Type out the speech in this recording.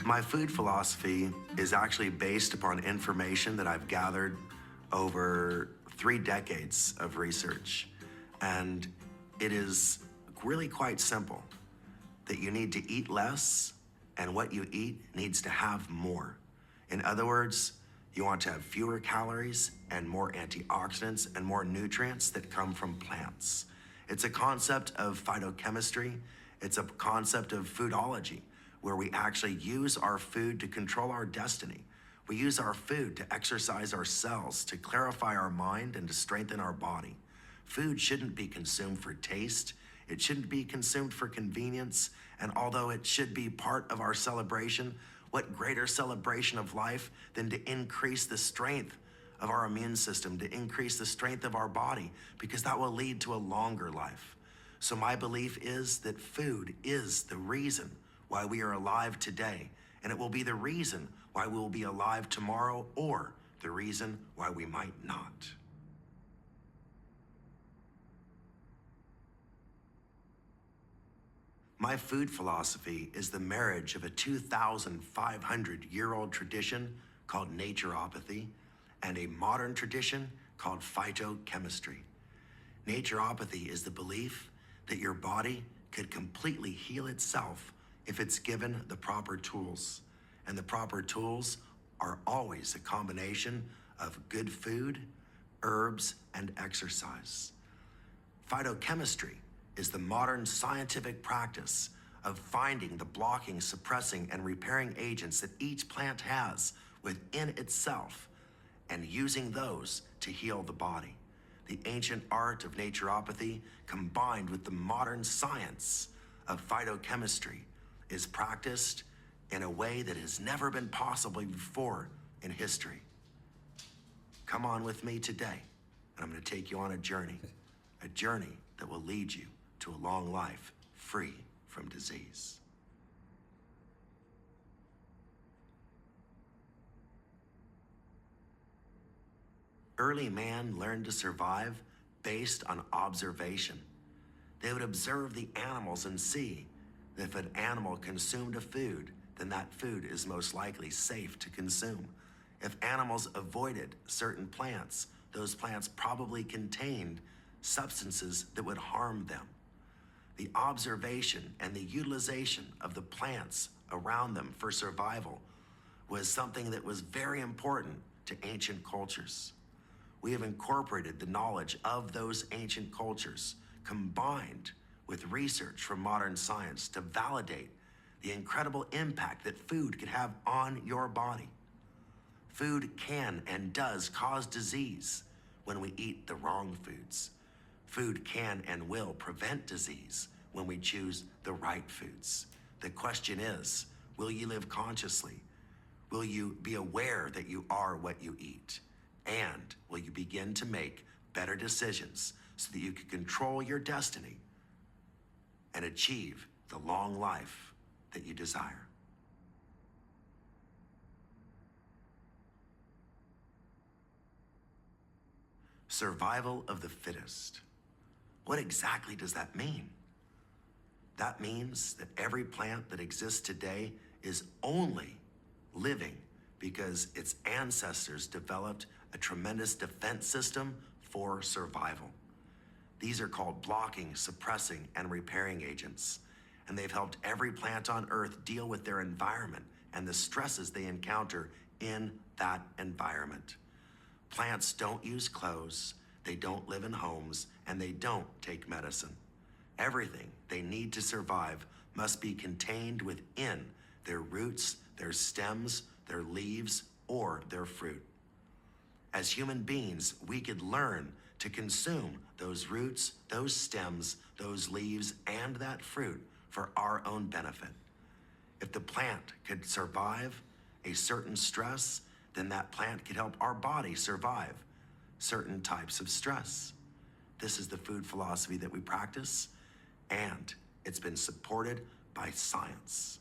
My food philosophy is actually based upon information that I've gathered over 3 decades of research. And it is really quite simple that you need to eat less and what you eat needs to have more. In other words, you want to have fewer calories and more antioxidants and more nutrients that come from plants. It's a concept of phytochemistry. It's a concept of foodology, where we actually use our food to control our destiny. We use our food to exercise our cells, to clarify our mind, and to strengthen our body. Food shouldn't be consumed for taste. It shouldn't be consumed for convenience. And although it should be part of our celebration, what greater celebration of life than to increase the strength of our immune system, to increase the strength of our body, because that will lead to a longer life. So my belief is that food is the reason why we are alive today, and it will be the reason why we will be alive tomorrow, or the reason why we might not. My food philosophy is the marriage of a 2,500-year-old tradition called naturopathy and a modern tradition called phytochemistry. Naturopathy is the belief that your body could completely heal itself if it's given the proper tools. And the proper tools are always a combination of good food, herbs, and exercise. Phytochemistry is the modern scientific practice of finding the blocking, suppressing, and repairing agents that each plant has within itself and using those to heal the body. The ancient art of naturopathy combined with the modern science of phytochemistry is practiced in a way that has never been possible before in history. Come on with me today, and I'm going to take you on a journey that will lead you to a long life free from disease. Early man learned to survive based on observation. They would observe the animals and see that if an animal consumed a food, then that food is most likely safe to consume. If animals avoided certain plants, those plants probably contained substances that would harm them. The observation and the utilization of the plants around them for survival was something that was very important to ancient cultures. We have incorporated the knowledge of those ancient cultures combined with research from modern science to validate the incredible impact that food can have on your body. Food can and does cause disease when we eat the wrong foods. Food can and will prevent disease when we choose the right foods. The question is, will you live consciously? Will you be aware that you are what you eat? And will you begin to make better decisions so that you can control your destiny and achieve the long life that you desire? Survival of the fittest. What exactly does that mean? That means that every plant that exists today is only living because its ancestors developed a tremendous defense system for survival. These are called blocking, suppressing, and repairing agents, and they've helped every plant on Earth deal with their environment and the stresses they encounter in that environment. Plants don't use clothes, they don't live in homes, and they don't take medicine. Everything they need to survive must be contained within their roots, their stems, their leaves, or their fruit. As human beings, we could learn to consume those roots, those stems, those leaves, and that fruit for our own benefit. If the plant could survive a certain stress, then that plant could help our body survive certain types of stress. This is the food philosophy that we practice, and it's been supported by science.